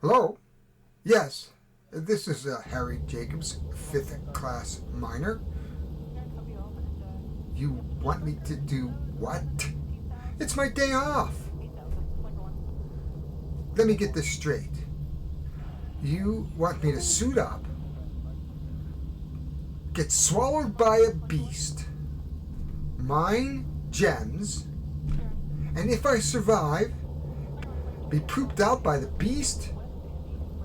Hello? Yes, this is Harry Jacobs, 5th class minor. You want me to do what? It's my day off. Let me get this straight. You want me to suit up, get swallowed by a beast, mine gems, and if I survive, be pooped out by the beast?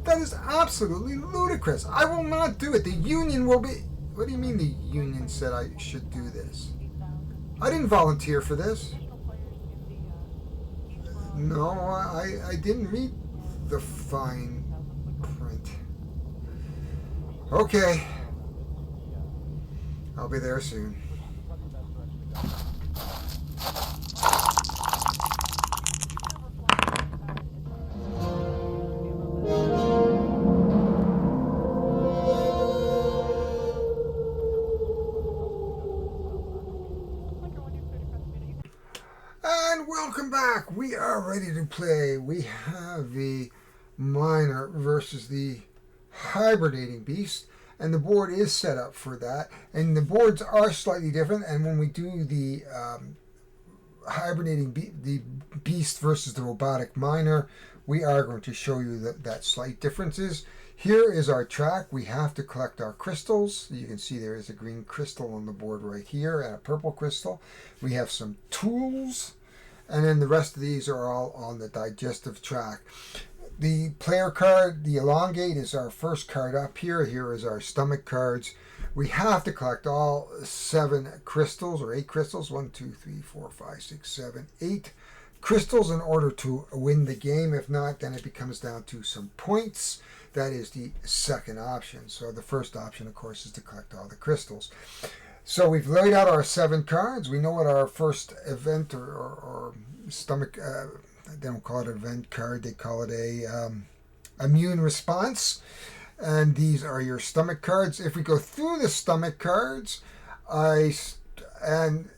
That is absolutely ludicrous. I will not do it. The union will be... What do you mean the union said I should do this? I didn't volunteer for this. No, I didn't read the fine print. Okay. I'll be there soon. And welcome back. We are ready to play. We have the miner versus the hibernating beast, and the board is set up for that. And the boards are slightly different. And when we do the the beast versus the robotic miner, we are going to show you that slight differences. Here is our track. We have to collect our crystals. You can see there is a green crystal on the board right here and a purple crystal. We have some tools, and then the rest of these are all on the digestive track. The player card, the elongate, is our first card up here. Here is our stomach cards. We have to collect all 7 crystals, or 8 crystals. 1, 2, 3, 4, 5, 6, 7, 8 crystals in order to win the game. If not, then it becomes down to some points. That is the second option. So the first option, of course, is to collect all the crystals. So we've laid out our 7 cards. We know what our first event or stomach, they don't call it an event card, they call it a immune response. And these are your stomach cards. If we go through the stomach cards, and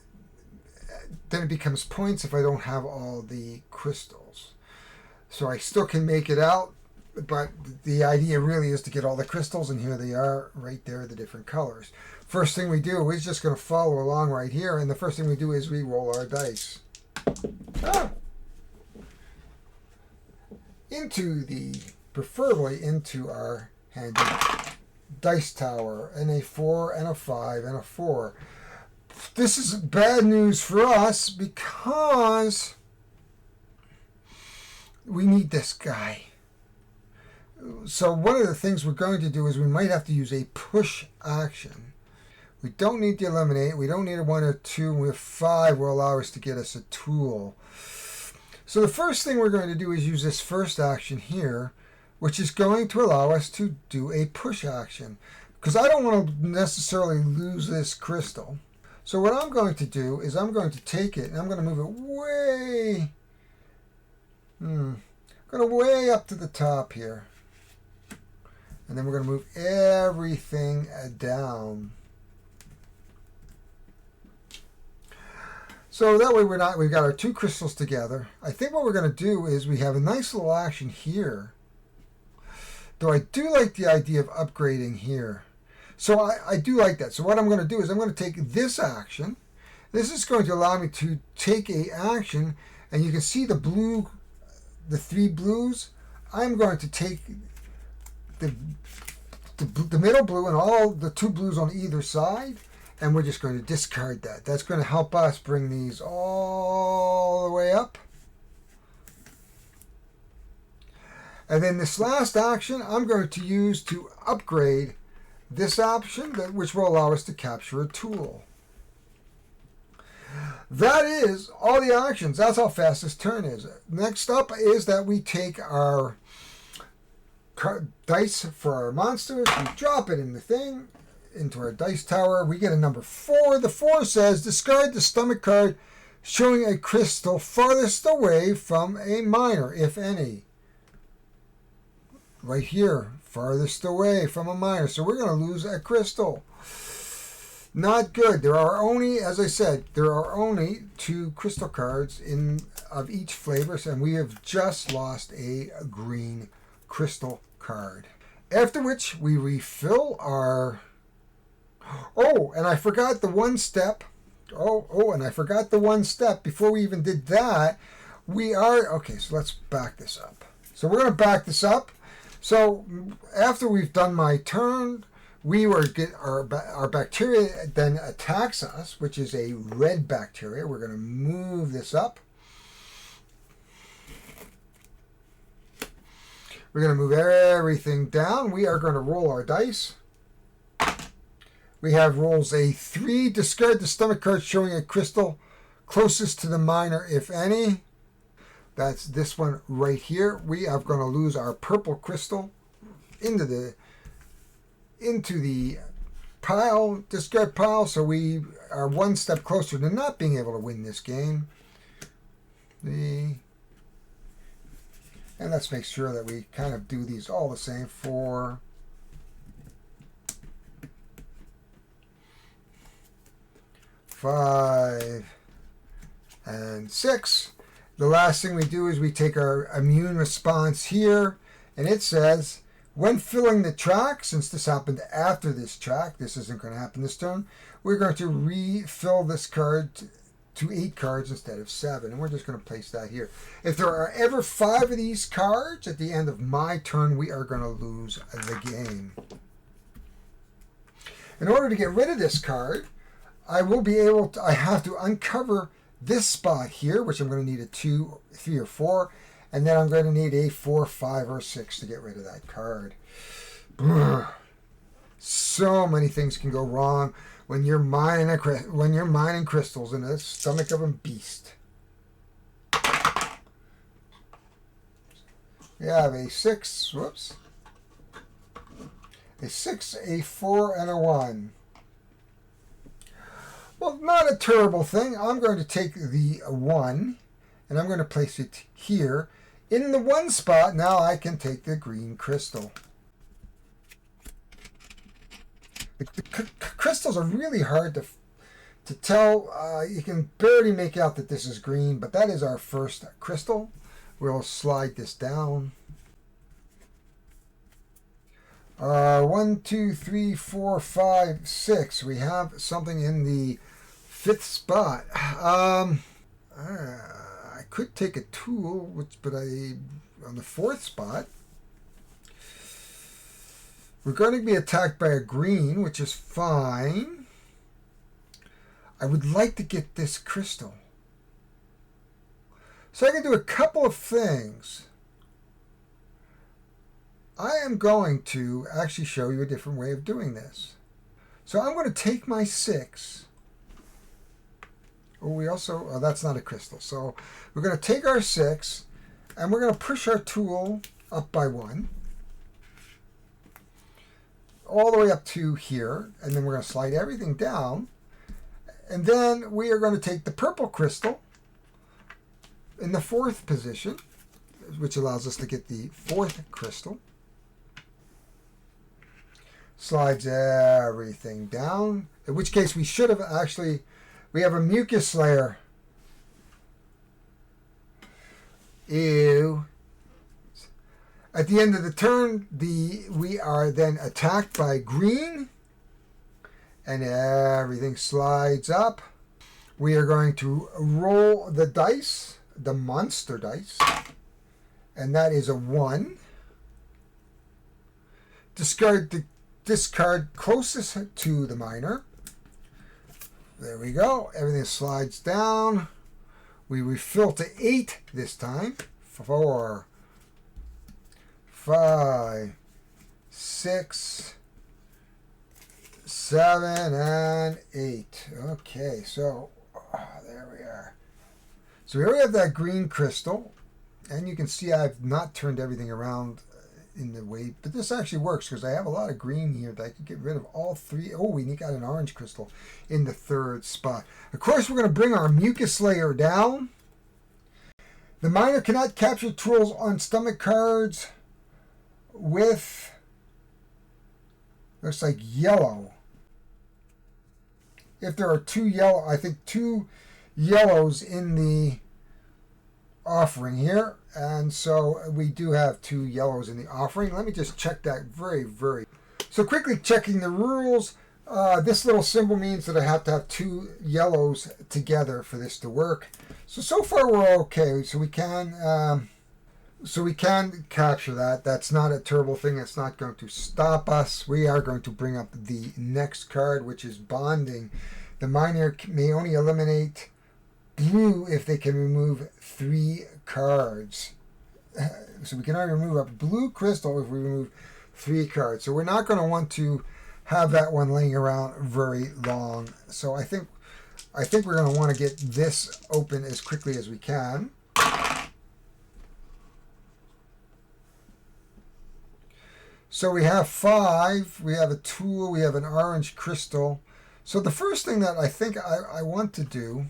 then it becomes points if I don't have all the crystals. So I still can make it out, but the idea really is to get all the crystals, and here they are right there, the different colors. First thing we do is just going to follow along right here, and the first thing we do is we roll our dice. Preferably into our handy dice tower, and a 4 and a 5 and a 4. This is bad news for us because we need this guy. So one of the things we're going to do is we might have to use a push action. We don't need to eliminate. We don't need a 1 or 2. With 5 will allow us to get us a tool. So the first thing we're going to do is use this first action here, which is going to allow us to do a push action, because I don't want to necessarily lose this crystal. So what I'm going to do is I'm going to take it and I'm going to move it way up to the top here. And then we're going to move everything down. So that way we've got our 2 crystals together. I think what we're going to do is we have a nice little action here. Though I do like the idea of upgrading here. So I do like that. So what I'm going to do is I'm going to take this action. This is going to allow me to take a action, and you can see the 3 blues. I'm going to take the middle blue and all the 2 blues on either side, and we're just going to discard that. That's going to help us bring these all the way up. And then this last action I'm going to use to upgrade this option, which will allow us to capture a tool. That is all the actions. That's how fast this turn is. Next up is that we take our dice for our monsters. We drop it in the thing, into our dice tower. We get a number 4. The 4 says discard the stomach card showing a crystal farthest away from a miner, if any. Right here, farthest away from a miner. So we're going to lose a crystal. Not good. There are only, as I said, there are only 2 crystal cards of each flavor, and we have just lost a green crystal card. After which we refill our... Oh, and I forgot the one step. And I forgot the one step. Before we even did that, okay, so let's back this up. So we're going to back this up. So after we've done my turn, our bacteria then attacks us, which is a red bacteria. We're going to move this up. We're going to move everything down. We are going to roll our dice. We have rolls a 3. Discard the stomach card showing a crystal closest to the minor, if any. That's this one right here. We are going to lose our purple crystal into the pile, discard pile, so we are one step closer to not being able to win this game. And let's make sure that we kind of do these all the same. 4, 5, and 6. The last thing we do is we take our immune response here, and it says, when filling the track, since this happened after this track, this isn't going to happen this turn, we're going to refill this card to 8 cards instead of 7, and we're just going to place that here. If there are ever 5 of these cards at the end of my turn, we are going to lose the game. In order to get rid of this card, I have to uncover this spot here, which I'm going to need a 2, 3, or 4, and then I'm going to need a 4, 5, or 6 to get rid of that card. So many things can go wrong when you're mining crystals in the stomach of a beast. We have a 6, whoops, a 6, a 4, and a 1. Well, not a terrible thing. I'm going to take the 1, and I'm going to place it here. In the 1 spot, now I can take the green crystal. The crystals are really hard to tell. You can barely make out that this is green, but that is our first crystal. We'll slide this down. 1, 2, 3, 4, 5, 6. We have something in the 5th spot. I could take a tool, but on the 4th spot. We're going to be attacked by a green, which is fine. I would like to get this crystal. So I can do a couple of things. I am going to actually show you a different way of doing this. So I'm going to take my 6. That's not a crystal. So we're going to take our 6, and we're going to push our tool up by 1. All the way up to here, and then we're going to slide everything down, and then we are going to take the purple crystal in the 4th position, which allows us to get the 4th crystal. Slides everything down, in which case we should have we have a mucus layer. Ew. At the end of the turn, we are then attacked by green, and everything slides up. We are going to roll the dice, the monster dice, and that is a 1. Discard closest to the minor. There we go. Everything slides down. We refill to 8 this time. 4, 5, 6, 7, and 8. Okay, so there we are. So we already have that green crystal, and you can see I've not turned everything around in the way, but this actually works because I have a lot of green here that I could get rid of all 3. Oh, we got an orange crystal in the 3rd spot. Of course, we're going to bring our mucus layer down. The minor cannot capture tools on stomach cards with, looks like yellow. If there are 2 yellows in offering here. And so we do have 2 yellows in the offering. Let me just check that very. So quickly checking the rules. This little symbol means that I have to have 2 yellows together for this to work. So far we're okay. So we can capture that. That's not a terrible thing. It's not going to stop us. We are going to bring up the next card, which is bonding. The miner may only eliminate blue if they can remove 3 cards. So we can only remove a blue crystal if we remove 3 cards. So we're not going to want to have that one laying around very long. So I think we're going to want to get this open as quickly as we can. So we have 5, we have a tool, we have an orange crystal. So the first thing that I think I want to do,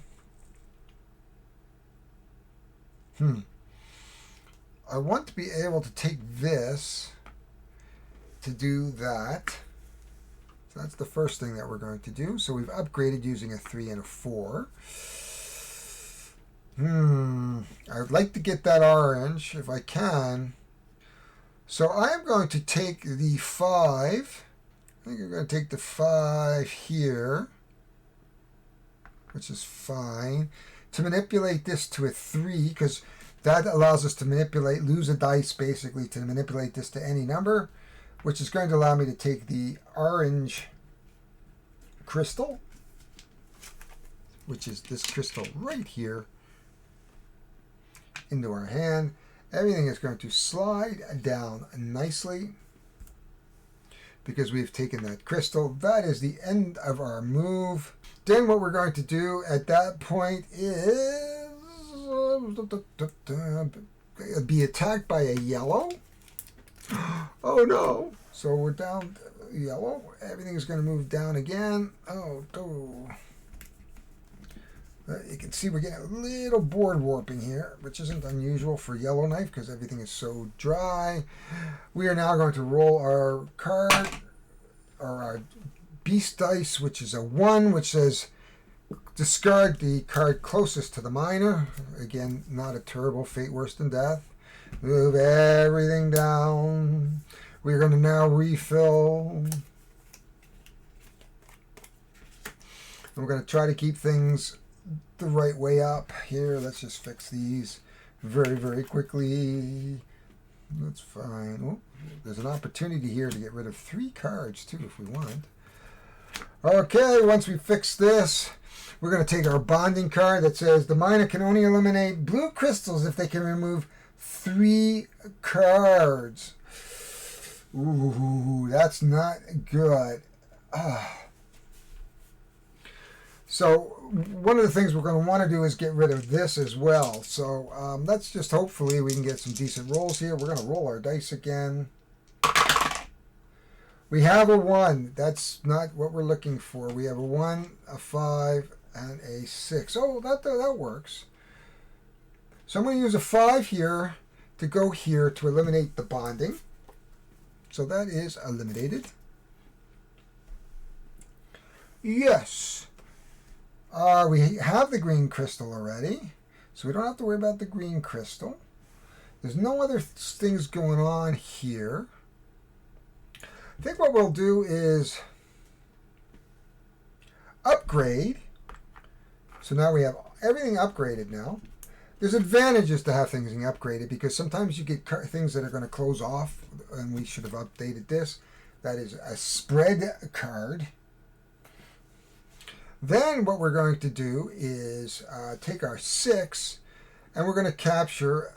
I want to be able to take this to do that. So that's the first thing that we're going to do. So we've upgraded using a 3 and a 4. I would like to get that orange if I can. So I'm going to take the 5. I think I'm going to take the 5 here, which is fine, to manipulate this to a 3, because that allows us to lose a dice basically to manipulate this to any number, which is going to allow me to take the orange crystal, which is this crystal right here, into our hand. Everything is going to slide down nicely because we've taken that crystal. That is the end of our move. Then what we're going to do at that point is be attacked by a yellow. Oh no. So we're down yellow. Everything is going to move down again. Oh. You can see we're getting a little board warping here, which isn't unusual for Yellowknife because everything is so dry. We are now going to roll our card, or our beast dice, which is a 1, which says discard the card closest to the miner. Again, not a terrible fate worse than death. Move everything down. We're going to now refill. And we're going to try to keep things the right way up here. Let's just fix these very quickly. That's fine. Oh, there's an opportunity here to get rid of 3 cards too if we want. Okay, once we fix this, we're going to take our bonding card that says the miner can only eliminate blue crystals if they can remove 3 cards. Ooh, that's not good. So one of the things we're going to want to do is get rid of this as well. So let's just hopefully we can get some decent rolls here. We're going to roll our dice again. We have a 1. That's not what we're looking for. We have a 1, a 5, and a 6. Oh, that works. So I'm going to use a 5 here to go here to eliminate the bonding. So that is eliminated. Yes. We have the green crystal already, so we don't have to worry about the green crystal. There's no other things going on here. I think what we'll do is upgrade. So now we have everything upgraded now. There's advantages to have things upgraded because sometimes you get things that are going to close off, and we should have updated this. That is a spread card. Then what we're going to do is take our 6 and we're going to capture,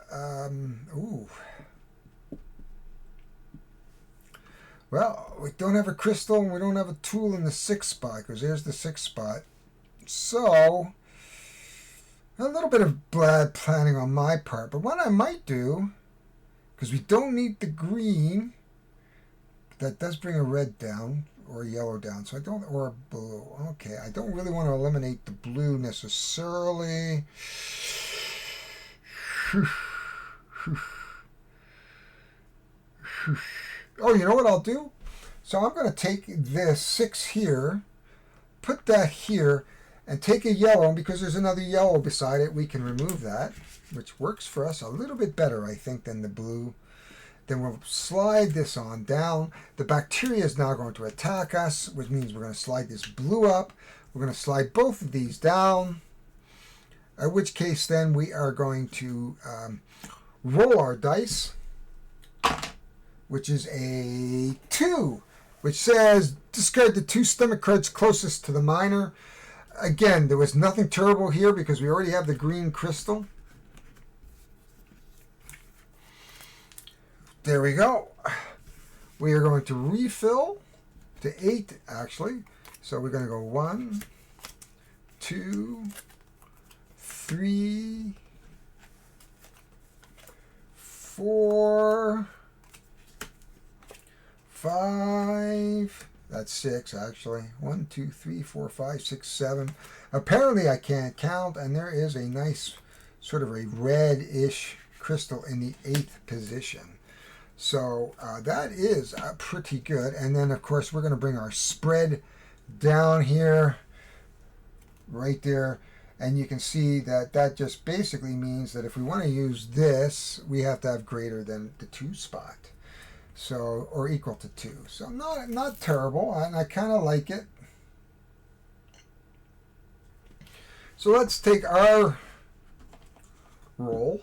well, we don't have a crystal and we don't have a tool in the 6th spot because there's the 6th spot. So, a little bit of bad planning on my part, but what I might do, because we don't need the green, that does bring a red down. Or yellow down, so I don't, or blue. Okay, I don't really want to eliminate the blue necessarily. Oh, you know what I'll do? So I'm going to take this 6 here, put that here, and take a yellow, and because there's another yellow beside it, we can remove that, which works for us a little bit better, I think, than the blue. Then we'll slide this on down. The bacteria is now going to attack us, which means we're going to slide this blue up. We're going to slide both of these down, in which case then we are going to roll our dice, which is a 2, which says discard the 2 stomach cards closest to the minor. Again, there was nothing terrible here because we already have the green crystal. There we go. We are going to refill to 8, actually. So we're going to go 1, 2, 3, 4, 5. That's 6, actually. 1, 2, 3, 4, 5, 6, 7. Apparently I can't count, and there is a nice sort of a red-ish crystal in the 8th position. So that is pretty good. And then, of course, we're going to bring our spread down here, right there. And you can see that that just basically means that if we want to use this, we have to have greater than the 2 spot. So, or equal to 2. So not terrible, and I kind of like it. So let's take our roll.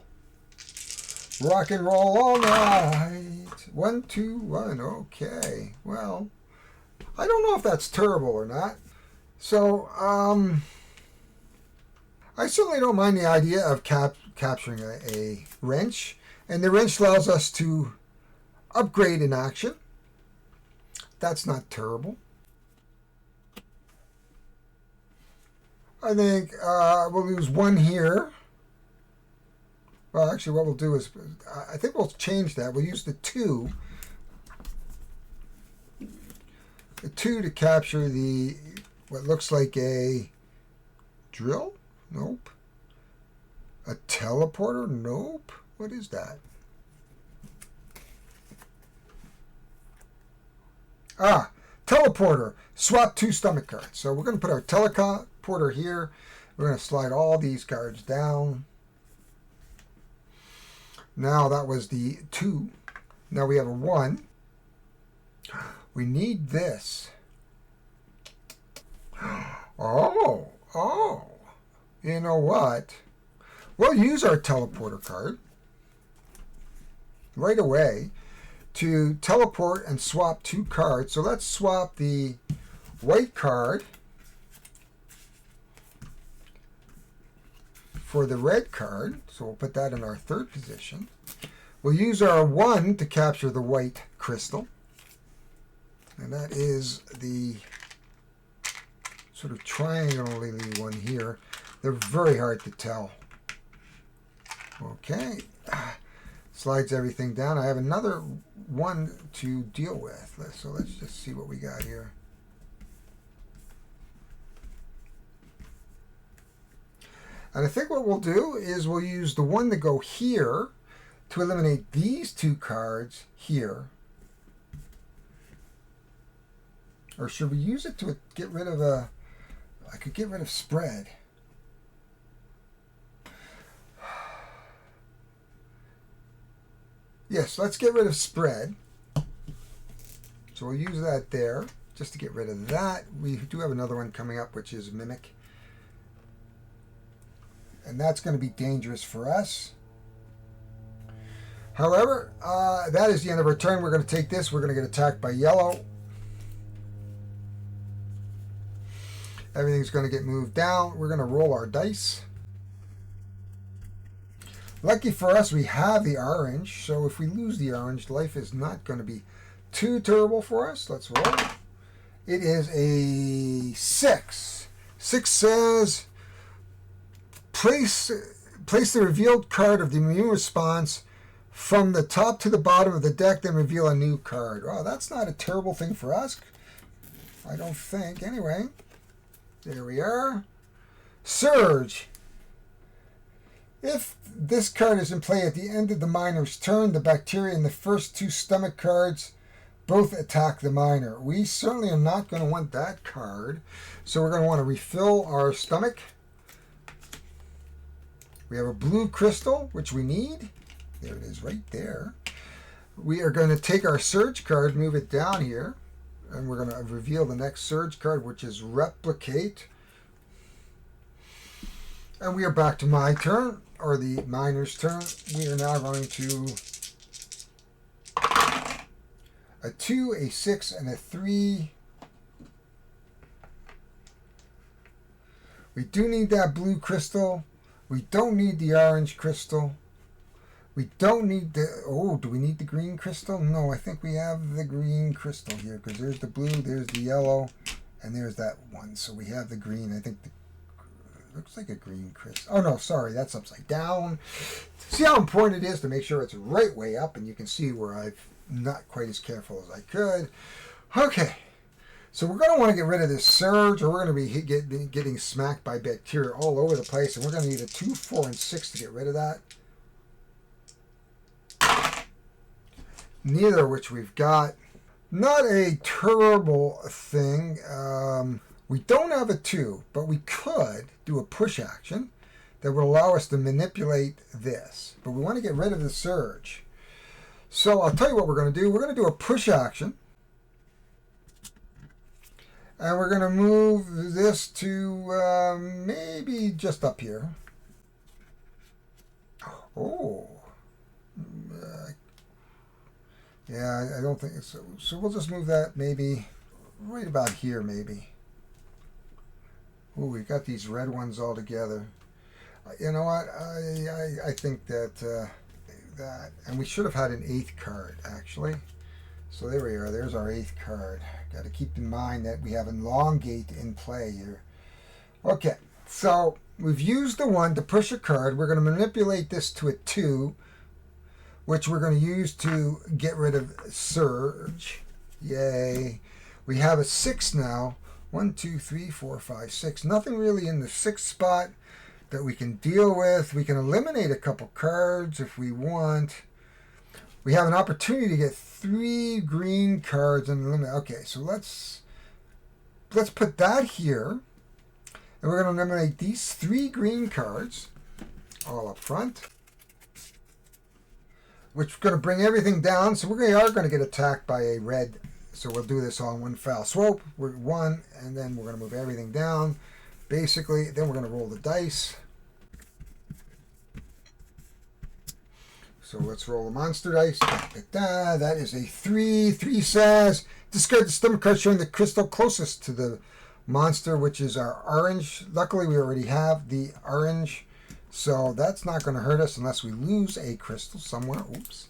Rock and roll all night. 1, 2, 1. Okay. Well, I don't know if that's terrible or not. So, I certainly don't mind the idea of capturing a wrench. And the wrench allows us to upgrade in action. That's not terrible. I think we'll use 1 here. Well, actually, what we'll do is, I think we'll change that. We'll use the 2. The 2 to capture the, what looks like a drill? Nope. A teleporter? Nope. What is that? Ah, teleporter. Swap 2 stomach cards. So we're going to put our teleporter here. We're going to slide all these cards down. Now that was the 2. Now we have a 1. We need this. Oh. You know what? We'll use our teleporter card right away to teleport and swap 2 cards. So let's swap the white card for the red card. So we'll put that in our 3rd position. We'll use our 1 to capture the white crystal. And that is the sort of triangularly one here. They're very hard to tell. Okay. Slides everything down. I have another 1 to deal with. So let's just see what we got here. And I think what we'll do is we'll use the 1 to go here to eliminate these 2 cards here. Or should we use it to get rid of a... I could get rid of spread. Yes, let's get rid of spread. So we'll use that there just to get rid of that. We do have another one coming up, which is mimic. And that's going to be dangerous for us. However, that is the end of our turn. We're going to take this. We're going to get attacked by yellow. Everything's going to get moved down. We're going to roll our dice. Lucky for us, we have the orange. So if we lose the orange, life is not going to be too terrible for us. Let's roll. It is a 6. 6 says, place the revealed card of the immune response from the top to the bottom of the deck, then reveal a new card. Well, that's not a terrible thing for us, I don't think. Anyway, there we are. Surge. If this card is in play at the end of the miner's turn, the bacteria in the first 2 stomach cards both attack the miner. We certainly are not going to want that card. So we're going to want to refill our stomach. We have a blue crystal, which we need. There it is right there. We are going to take our surge card, move it down here, and we're going to reveal the next surge card, which is Replicate. And we are back to my turn, or the miner's turn. We are now going to a 2, a 6, and a 3. We do need that blue crystal. We don't need the orange crystal. We don't need the... Oh, do we need the green crystal? No, I think we have the green crystal here, because there's the blue, there's the yellow, and there's that one. So we have the green. I think the... Looks like a green crystal. Oh, no, sorry, that's upside down. See how important it is to make sure it's right way up, and you can see where I've not quite as careful as I could. Okay, so we're going to want to get rid of this surge, or we're going to be getting smacked by bacteria all over the place, and we're going to need a 2, 4, and 6 to get rid of that. Neither of which we've got. Not a terrible thing. We don't have a 2, but we could do a push action that would allow us to manipulate this. But we want to get rid of the surge. So I'll tell you what we're going to do. We're going to do a push action. And we're going to move this to maybe just up here. Oh. Yeah, I don't think so. So we'll just move that maybe right about here, maybe. Oh, we've got these red ones all together. You know what? I think that and we should have had an 8th card actually. So there we are. There's our 8th card. Got to keep in mind that we have elongate in play here. Okay, so we've used the 1 to push a card. We're going to manipulate this to a 2, which we're going to use to get rid of surge. Yay. We have a 6 now. 1, 2, 3, 4, 5, 6. Nothing really in the 6th spot that we can deal with. We can eliminate a couple cards if we want. We have an opportunity to get 3 green cards and eliminate. Okay, so let's put that here. And we're going to eliminate these 3 green cards all up front, which is going to bring everything down. So we are going to get attacked by a red. So we'll do this all in one foul swoop. We're 1, and then we're going to move everything down. Basically, then we're going to roll the dice. So let's roll the monster dice. That is a 3. 3 says, discard the stomach card showing the crystal closest to the monster, which is our orange. Luckily, we already have the orange. So that's not going to hurt us unless we lose a crystal somewhere. Oops.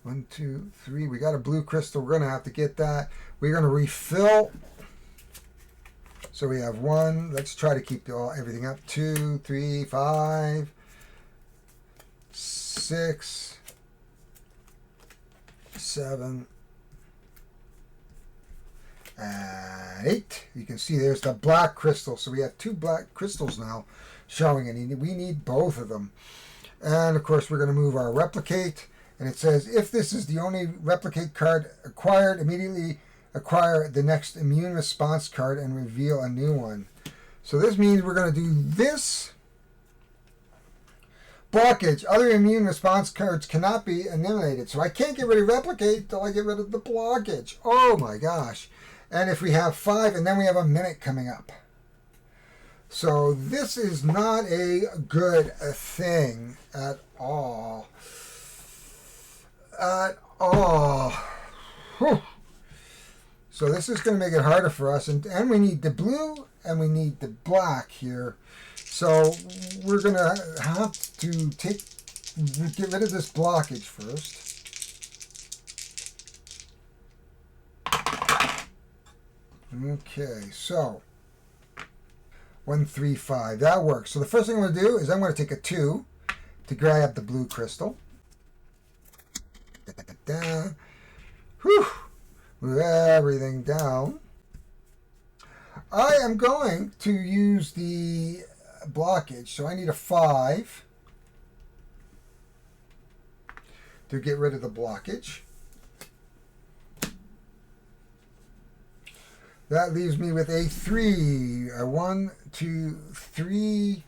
1, 2, 3. We got a blue crystal. We're going to have to get that. We're going to refill. So we have 1. Let's try to keep everything up. 2, 3, 5, 6, 7, and 8. You can see there's the black crystal. So we have 2 black crystals now showing, and we need both of them. And of course, we're going to move our replicate. And it says, if this is the only replicate card acquired, immediately acquire the next immune response card and reveal a new one. So this means we're going to do this. Blockage. Other immune response cards cannot be eliminated. So I can't get rid of replicate until I get rid of the blockage. Oh my gosh. And if we have 5, and then we have a minute coming up. So this is not a good thing at all. At all. Whew. So this is going to make it harder for us, and we need the blue and we need the black here. So we're going to have to get rid of this blockage first. Okay, so 1, 3, 5. That works. So the first thing I'm going to do is I'm going to take a 2 to grab the blue crystal. Whew. Move everything down. I am going to use the blockage, so I need a 5 to get rid of the blockage. That leaves me with a 3. A 1, 2, 3.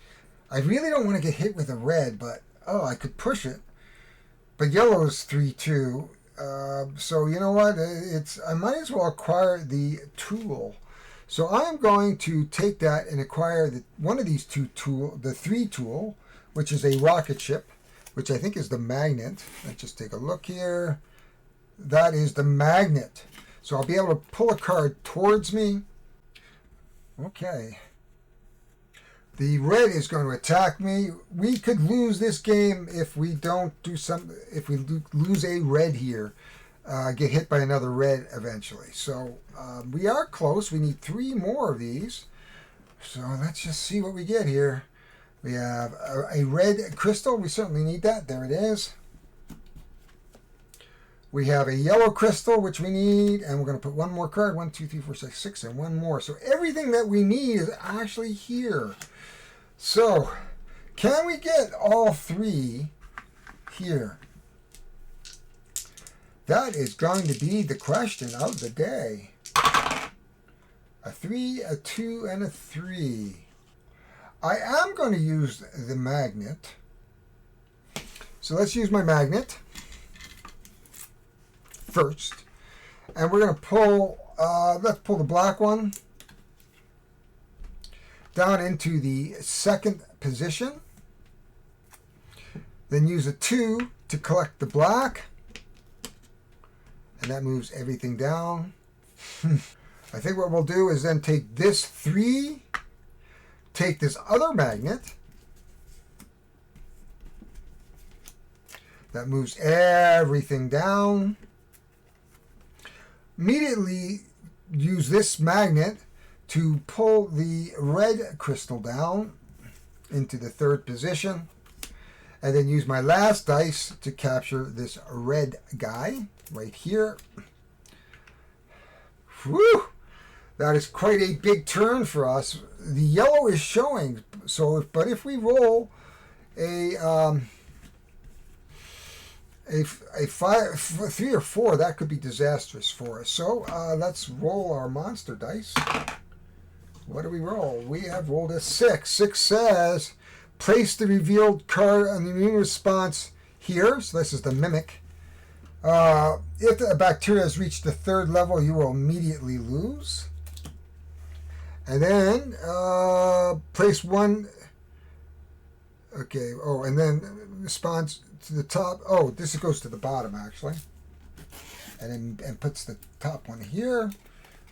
I really don't want to get hit with a red, but oh, I could push it. But yellow is 3 too. So you know what? I might as well acquire the tool. So I'm going to take that and acquire one of these the 3 tool, which is a rocket ship, which I think is the magnet. Let's just take a look here. That is the magnet. So I'll be able to pull a card towards me. Okay. The red is going to attack me. We could lose this game if we don't do something. If we lose a red here, get hit by another red eventually. So we are close. We need 3 more of these. So let's just see what we get here. We have a red crystal. We certainly need that. There it is. We have a yellow crystal, which we need, and we're going to put 1 more card. 1, 2, 3, 4, 5, 6, and 1 more. So everything that we need is actually here. So, can we get all 3 here? That is going to be the question of the day. A 3, a 2, and a 3. I am going to use the magnet. So let's use my magnet first. And we're going to pull, let's pull the black one down into the 2nd position. Then use a 2 to collect the black. And that moves everything down. I think what we'll do is then take this 3, take this other magnet. That moves everything down. Immediately use this magnet to pull the red crystal down into the 3rd position. And then use my last dice to capture this red guy right here. Whew! That is quite a big turn for us. The yellow is showing, but if we roll a 3 or 4, that could be disastrous for us. So let's roll our monster dice. What do we roll? We have rolled a 6. 6 says, place the revealed card on the immune response here. So this is the mimic. If the bacteria has reached the 3rd level, you will immediately lose. And then place 1. Okay. Oh, and then response to the top. Oh, this goes to the bottom actually. And puts the top one here,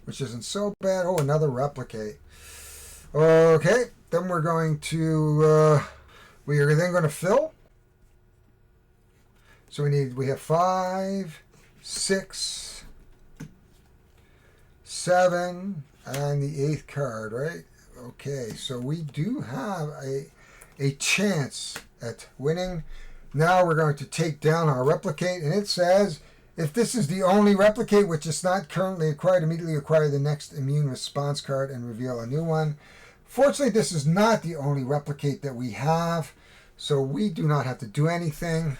which isn't so bad. Oh, another replicate. Okay, then we're going to we are then going to fill. So we have 5, 6, 7, and the 8th card, right? Okay, so we do have a chance at winning. Now we're going to take down our replicate, and it says, if this is the only replicate which is not currently acquired, immediately acquire the next immune response card and reveal a new one. Fortunately, this is not the only replicate that we have, so we do not have to do anything.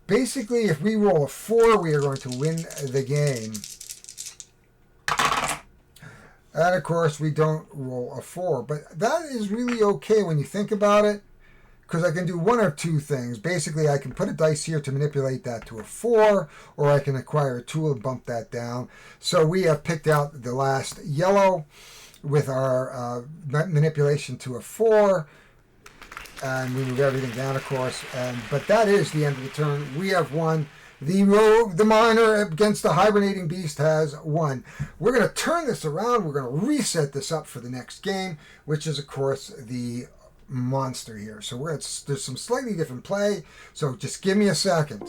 Basically, if we roll a 4, we are going to win the game. And of course, we don't roll a 4, but that is really okay when you think about it, because I can do one of 2 things. Basically, I can put a dice here to manipulate that to a 4, or I can acquire a tool and bump that down. So we have picked out the last yellow with our manipulation to a 4, and we move everything down, of course. But that is the end of the turn. We have won. The miner against the hibernating beast has won. We're going to turn this around. We're going to reset this up for the next game, which is, of course, the monster here. So there's some slightly different play. So just give me a second.